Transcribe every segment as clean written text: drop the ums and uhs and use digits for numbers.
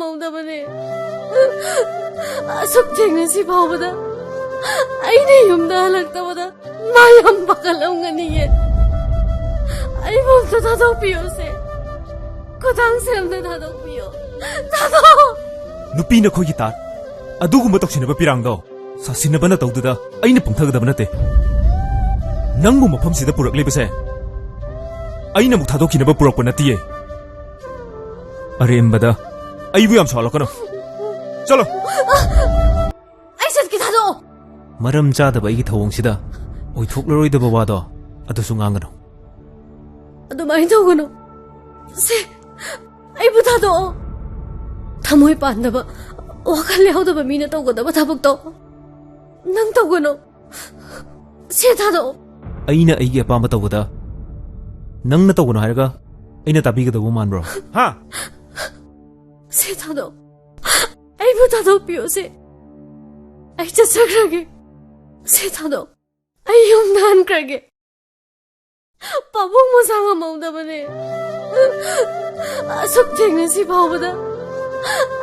ꯉꯝꯍꯧꯗꯕꯅꯦ ꯑꯁꯨꯛ ꯊꯦꯡꯅ ꯁꯤ ꯐꯥꯎꯕꯗ ꯑꯩꯅ ꯌꯨꯝꯗ ꯍꯜꯂꯛꯇꯕꯗ ꯃꯥ ꯌꯥꯝ ꯄꯥꯈꯠꯂꯝꯒꯅꯤꯌꯦ ꯑꯩꯕꯨ ꯑꯝꯇ ꯊꯥꯗꯣꯛꯄꯤꯌꯣꯁꯦ ꯈꯨꯊꯥꯡꯁꯦ ꯑꯝꯇ ꯊꯥꯗꯣꯛꯄꯤꯌꯣ ꯊꯥꯗꯣꯛ ꯅꯨꯄꯤ ꯅꯈꯣꯏꯒꯤ ꯇꯥꯠ ꯑꯗꯨꯒꯨꯝꯕ ꯇꯧꯁꯤꯟꯅꯕ ꯄꯤꯔꯥꯡꯗꯣ ꯁꯥꯁꯤꯟꯅꯕꯅ ꯇꯧꯗꯨꯗ ꯑꯩꯅ ꯄꯨꯡꯊꯒꯗꯕ ꯅꯠꯇꯦ ꯅꯪꯕꯨ ꯃꯐꯝꯁꯤꯗ ꯄꯨꯔꯛꯂꯤꯕꯁꯦ ꯑꯩꯅ ꯑꯃꯨꯛ ꯊꯥꯗꯣꯛꯈꯤꯅꯕ ꯄꯨꯔꯛꯄ ꯅꯠꯇꯤꯌꯦ ꯑꯔꯦꯝꯕꯗ ꯑꯩꯕꯨ ꯌꯥꯝ ꯁꯥꯎꯍꯜꯂꯛꯀꯅꯨ ꯆꯠꯂꯣ ꯑꯩ ꯆꯠꯀꯦ ꯊꯥꯗꯣꯛꯑꯣ ꯃꯔꯝ ꯆꯥꯗꯕ ꯑꯩꯒꯤ ꯊꯧꯑꯣꯡꯁꯤꯗ ꯑꯣꯏꯊꯣꯛꯂꯔꯣꯏꯗꯕ ꯋꯥꯗꯣ ꯑꯗꯨꯁꯨ ꯉꯥꯡꯒꯅꯨ ꯑꯗꯨꯃꯥꯏꯅ ꯇꯧꯒꯅꯨ ꯁꯦ ꯑꯩꯕꯨ ꯊꯥꯗꯣꯛꯑꯣ ꯊꯃꯣꯏ ꯄꯥꯟꯗꯕ ꯋꯥꯈꯜ ꯌꯥꯎꯗꯕ ꯃꯤꯅ ꯇꯧꯒꯗꯕ ꯊꯕꯛꯇꯣ ꯅꯪ ꯇꯧꯒꯅꯨ ꯁꯦ ꯊꯥꯗꯣꯛꯑꯣ ꯑꯩꯅ ꯑꯩꯒꯤ ꯑꯄꯥꯝꯕ ꯇꯧꯕꯗ ꯅꯪꯅ ꯇꯧꯒꯅꯨ ꯍꯥꯏꯔꯒ ꯑꯩꯅ ꯇꯥꯕꯤꯒꯗꯧꯕ ꯃꯥꯟꯕ꯭ꯔꯣ ꯍꯥ ꯁꯦ ꯊꯥꯗꯣꯛ ꯑꯩꯕꯨ ꯊꯥꯗꯣꯛꯄꯤꯌꯣ ꯁꯦ ꯑꯩ ꯆꯠꯆꯈ꯭ꯔꯒꯦ ꯁꯦ ꯊꯥꯗꯣꯛ ꯑꯩ ꯌꯨꯝꯗ ꯍꯟꯈ꯭ꯔꯒꯦ ꯄꯥꯕꯨꯡ ꯃꯁꯥ ꯉꯝꯍꯧꯗꯕꯅꯦ ꯑꯁꯨꯛ ꯊꯦꯡꯅ ꯁꯤ ꯐꯥꯎꯕꯗ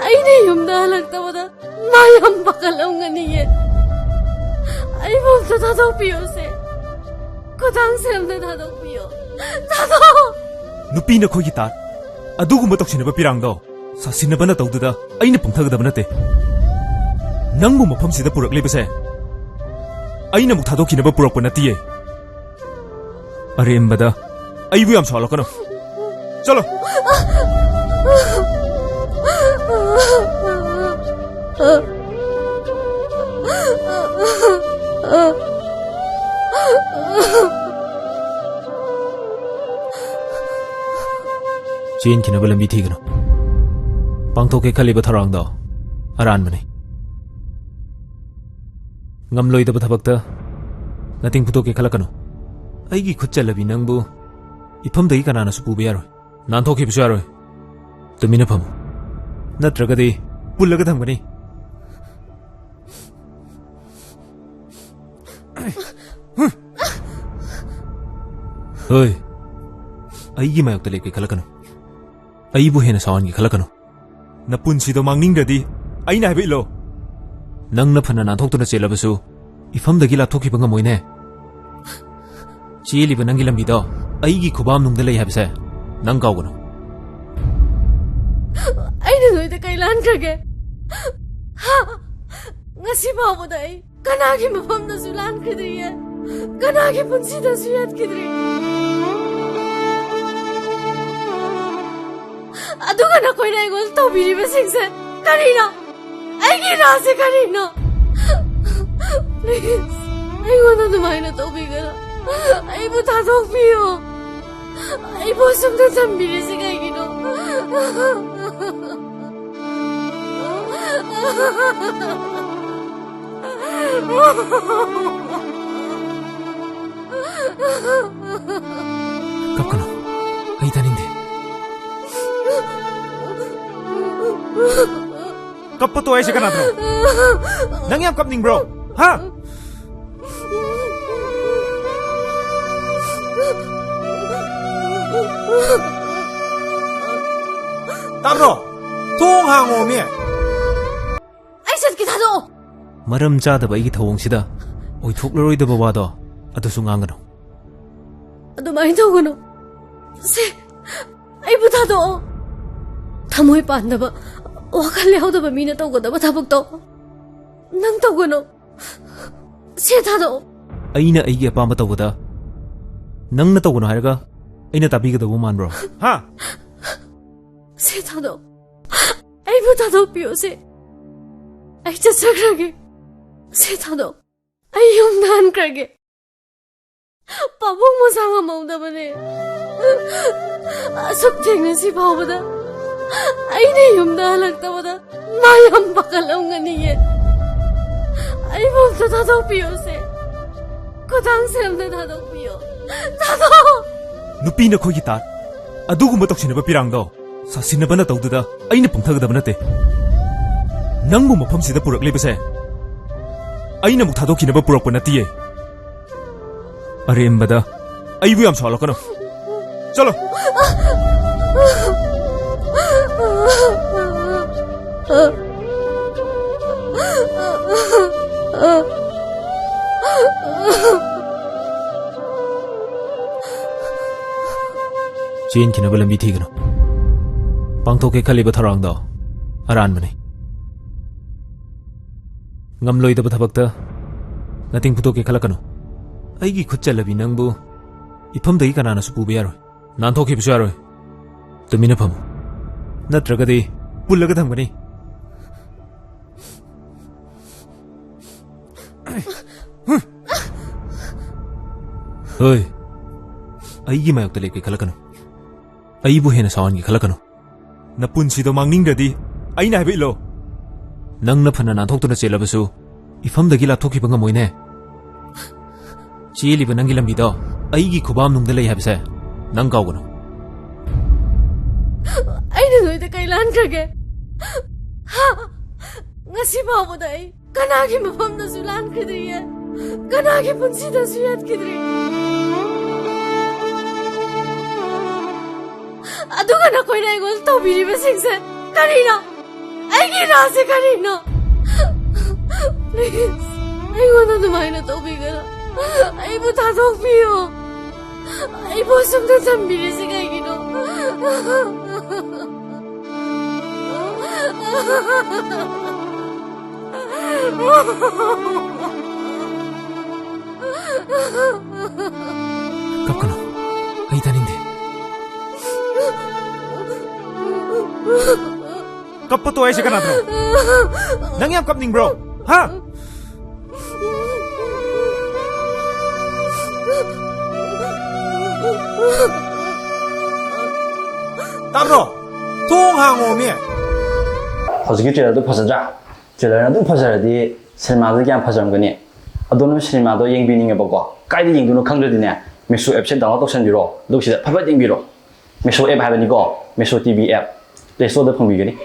ꯑꯩꯅ ꯌꯨꯝꯗ ꯍꯜꯂꯛꯇꯕꯗ ꯃꯥ ꯌꯥꯝ ꯄꯥꯈꯠꯂꯝꯒꯅꯤꯌꯦ ꯑꯩꯕꯨ ꯑꯝꯇ ꯊꯥꯗꯣꯛꯄꯤꯌꯣꯁꯦ ꯈꯨꯊꯥꯡꯁꯦ ꯑꯝꯇ ꯊꯥꯗꯣꯛꯄꯤꯌꯣ ꯊꯥꯗꯣꯛ ꯅꯨꯄꯤ ꯅꯈꯣꯏꯒꯤ ꯇꯥꯠ ꯑꯗꯨꯒꯨꯝꯕ ꯇꯧꯁꯤꯟꯅꯕ ꯄꯤꯔꯥꯡꯗꯣ ꯁꯥꯁꯤꯟꯅꯕꯅ ꯇꯧꯗꯨꯗ ꯑꯩꯅ ꯄꯨꯡꯊꯒꯗꯕ ꯅꯠꯇꯦ ꯅꯪꯕꯨ ꯃꯐꯝꯁꯤꯗ ꯄꯨꯔꯛꯂꯤꯕꯁꯦ ꯑꯩꯅ ꯑꯃꯨꯛ ꯊꯥꯗꯣꯛꯈꯤꯅꯕ ꯄꯨꯔꯛꯄ ꯅꯠꯇꯤꯌꯦ ꯑꯔꯦꯝꯕꯗ ꯑꯩꯕꯨ ꯌꯥꯝ ꯁꯥꯎꯍꯜꯂꯛꯀꯅꯨ ꯆꯠꯂꯣ ꯆꯦꯟꯈꯤꯅꯕ ꯂꯝꯕꯤ ꯊꯤꯒꯅꯨ ꯄꯥꯡꯊꯣꯛꯀꯦ ꯈꯜꯂꯤꯕ ꯊꯧꯔꯥꯡꯗꯣ ꯑꯔꯥꯟꯕꯅꯤ ꯉꯝꯂꯣꯏꯗꯕ ꯊꯕꯛꯇ ꯅꯇꯤꯡ ꯐꯨꯗꯣꯛꯀꯦ ꯈꯜꯂꯛꯀꯅꯨ ꯑꯩꯒꯤ ꯈꯨꯠ ꯆꯜꯂꯕꯤ ꯅꯪꯕꯨ ꯏꯐꯝꯗꯒꯤ ꯀꯅꯥꯅꯁꯨ ꯄꯨꯕ ꯌꯥꯔꯣꯏ ꯅꯥꯟꯊꯣꯛꯈꯤꯕꯁꯨ ꯌꯥꯔꯣꯏ ꯇꯨꯃꯤꯟꯅ ꯐꯝꯃꯨ ꯅꯠꯇ꯭ꯔꯒꯗꯤ ꯄꯨꯜꯂꯒ ꯊꯝꯒꯅꯤ ꯍꯣꯏ ꯑꯩꯒꯤ ꯃꯥꯌꯣꯛꯇ ꯂꯦꯞꯀꯦ ꯈꯜꯂꯛꯀꯅꯨ ꯑꯩꯕꯨ ꯍꯦꯟꯅ ꯁꯥꯎꯍꯟꯒꯦ ꯈꯜꯂꯛꯀꯅꯨ ꯅꯄꯨꯟꯁꯤꯗꯣ ꯃꯥꯡꯅꯤꯡꯗ꯭ꯔꯗꯤ ꯑꯩꯅ ꯍꯥꯏꯕ ꯏꯜꯂꯣ ꯅꯪꯅ ꯐꯅ ꯅꯥꯟꯊꯣꯛꯇꯨꯅ ꯆꯦꯜꯂꯕꯁꯨ ꯏꯐꯝꯗꯒꯤ ꯂꯥꯞꯊꯣꯛꯈꯤꯕ ꯉꯝꯃꯣꯏꯅꯦ ꯆꯦꯜꯂꯤꯕ ꯅꯪꯒꯤ ꯂꯝꯕꯤꯗꯣ ꯑꯩꯒꯤ ꯈꯨꯕꯥꯝꯅꯨꯡꯗ ꯂꯩ ꯍꯥꯏꯕꯁꯦ ꯅꯪ ꯀꯥꯎꯒꯅꯨ ꯑꯩꯅ ꯅꯣꯏꯗ ꯀꯩ ꯂꯥꯟꯈ꯭ꯔꯒꯦ ꯉꯁꯤ ꯐꯥꯎꯕꯗ ꯑꯩ ꯀꯅꯥꯒꯤ ꯃꯐꯝꯗꯁꯨ ꯂꯥꯟꯈꯤꯗ꯭ꯔꯤꯌꯦ ꯀꯅꯥꯒꯤ ꯄꯨꯟꯁꯤꯗꯁꯨ ꯌꯥꯠꯈꯤꯗ꯭ꯔꯤ ꯑꯗꯨꯒ ꯅꯈꯣꯏꯅ ꯑꯩꯉꯣꯟꯗ ꯇꯧꯕꯤꯔꯤꯕꯁꯤꯡꯁꯦ ꯀꯔꯤꯅꯣ ꯑꯩꯒꯤ ꯔꯥꯁꯦ ꯀꯔꯤꯅꯣ ꯄ꯭ꯂꯤꯖ ꯑꯩꯉꯣꯟꯗ ꯑꯗꯨꯃꯥꯏꯅ ꯇꯧꯕꯤꯒꯅꯨ ꯑꯩꯕꯨ ꯊꯥꯗꯣꯛꯄꯤꯌꯣ ꯑꯩꯕꯨ ꯑꯁꯨꯝꯅ ꯊꯝꯕꯤꯔꯤꯁꯤ ꯀꯩꯒꯤꯅꯣ ꯀꯞꯀꯅꯨ ꯑꯩ ꯇꯥꯅꯤꯡꯗꯦ ꯀꯞꯄ ꯇꯣ ꯑꯩꯁꯦ ꯀꯅꯥꯗꯅꯣ ꯅꯪ ꯌꯥꯝ ꯀꯞꯅꯤꯡꯕ꯭ꯔꯣ ꯍꯥ ꯇꯥꯕ꯭ꯔꯣ ꯊꯣꯡ ꯍꯥꯡꯉꯣꯃꯤ ꯑꯩ ꯆꯠꯀꯦ ꯊꯥꯗꯣꯛꯑꯣ ꯃꯔꯝ ꯆꯥꯗꯕ ꯑꯩꯒꯤ ꯊꯧꯑꯣꯡꯁꯤꯗ ꯑꯣꯏꯊꯣꯛꯂꯔꯣꯏꯗꯕ ꯋꯥꯗꯣ ꯑꯗꯨꯁꯨ ꯉꯥꯡꯒꯅꯨ ꯑꯗꯨꯃꯥꯏꯅ ꯇꯧꯒꯅꯨ ꯁꯦ ꯑꯩꯕꯨ ꯊꯥꯗꯣꯛꯑꯣ ꯊꯃꯣꯏ ꯄꯥꯟꯗꯕ ꯋꯥꯈꯜ ꯌꯥꯎꯗꯕ ꯃꯤꯅ ꯇꯧꯒꯗꯕ ꯊꯕꯛꯇꯣ ꯅꯪ ꯇꯧꯒꯅꯨ ꯁꯦ ꯊꯥꯗꯣꯛꯑꯣ ꯑꯩꯅ ꯑꯩꯒꯤ ꯑꯄꯥꯝꯕ ꯇꯧꯕꯗ ꯅꯪꯅ ꯇꯧꯒꯅꯨ ꯍꯥꯏꯔꯒ ꯑꯩꯅ ꯇꯥꯕꯤꯒꯗꯧꯕ ꯃꯥꯟꯕ꯭ꯔꯣ ꯍꯥ ꯁꯦ ꯊꯥꯗꯣꯛ ꯑꯩꯕꯨ ꯊꯥꯗꯣꯛꯄꯤꯌꯣ ꯁꯦ ꯑꯩ ꯆꯠꯆꯈ꯭ꯔꯒꯦ ꯁꯦ ꯊꯥꯗꯣꯛ ꯑꯩ ꯌꯨꯝꯗ ꯍꯟꯈ꯭ꯔꯒꯦ ꯄꯥꯕꯨꯡ ꯃꯁꯥ ꯉꯝꯍꯧꯗꯕꯅꯦ ꯑꯁꯨꯛ ꯊꯦꯡꯅ ꯁꯤ ꯐꯥꯎꯕꯗ ꯑꯩꯅ ꯌꯨꯝꯗ ꯍꯜꯂꯛꯇꯕꯗ ꯃꯥ ꯌꯥꯝ ꯄꯥꯈꯠꯂꯝꯒꯅꯤꯌꯦ ꯑꯩꯕꯨ ꯑꯝꯇ ꯊꯥꯗꯣꯛꯄꯤꯌꯣꯁꯦ ꯈꯨꯊꯥꯡꯁꯦ ꯑꯝꯇ ꯊꯥꯗꯣꯛꯄꯤꯌꯣ ꯊꯥꯗꯣꯛ ꯅꯨꯄꯤ ꯅꯈꯣꯏꯒꯤ ꯇꯥꯠ ꯑꯗꯨꯒꯨꯝꯕ ꯇꯧꯁꯤꯟꯅꯕ ꯄꯤꯔꯥꯡꯗꯣ ꯁꯥꯁꯤꯟꯅꯕꯅ ꯇꯧꯗꯨꯗ ꯑꯩꯅ ꯄꯨꯡꯊꯒꯗꯕ ꯅꯠꯇꯦ ꯅꯪꯕꯨ ꯃꯐꯝꯁꯤꯗ ꯄꯨꯔꯛꯂꯤꯕꯁꯦ ꯑꯩꯅ ꯑꯃꯨꯛ ꯊꯥꯗꯣꯛꯈꯤꯅꯕ ꯄꯨꯔꯛꯄ ꯅꯠꯇꯤꯌꯦ ꯑꯔꯦꯝꯕꯗ ꯑꯩꯕꯨ ꯌꯥꯝ ꯁꯥꯎꯍꯜꯂꯛꯀꯅꯨ ꯆꯠꯂꯣ Chen kina balam biti gano. Pangtok ke khali bathorang do. Aran bani. Ngam loi da bathabakta. Nating puto ke khalakano. Aigi khutcha labi nangbu. Ipam dagi kanana su puba yaroi. Nanthok ke bisu yaroi. Tumina phamu. Natragadi pullaga thamgani. Oi. Aigi mayok tale ke khalakano. Aibu hena sawan ki khalakano. Napunsi do mangningdadi aina habi lo. Nangna phana nanthok tuna chelabasu. Ifam dagi lapthok ki banga moine. Cheli ba nangi lambi do. Aigi khubam nungda lei habse. Nang kaugano. Aina noida kailan kage. Ngasi babuda ai kanagi mafamda sulan khidriye. Kanagi punsida suyat khidri. Aduga na koi na igol to biri besingse. Karina. Aigi rase karina. Please. Aigona dumaina to bigara. Aibu thadok piyo. Aibu sumda thambire se kaigino. Kapkano. Ai taninde. Kappa to ay si kanadro. Nangyam kapning bro. Ha? Tabro. Thong hang omi. hozirgi joylarda pasajra. Joylarda pasajradi sinemaga kyan pasajramgani. Adonam sinemado yengbiniga bako. Kaida yengduno khangdradine Meso app se download tawsanbiro. Dugsi phabat yengbiro. Meso app haibani ko. Meso TV app. Play Store da phongbigani.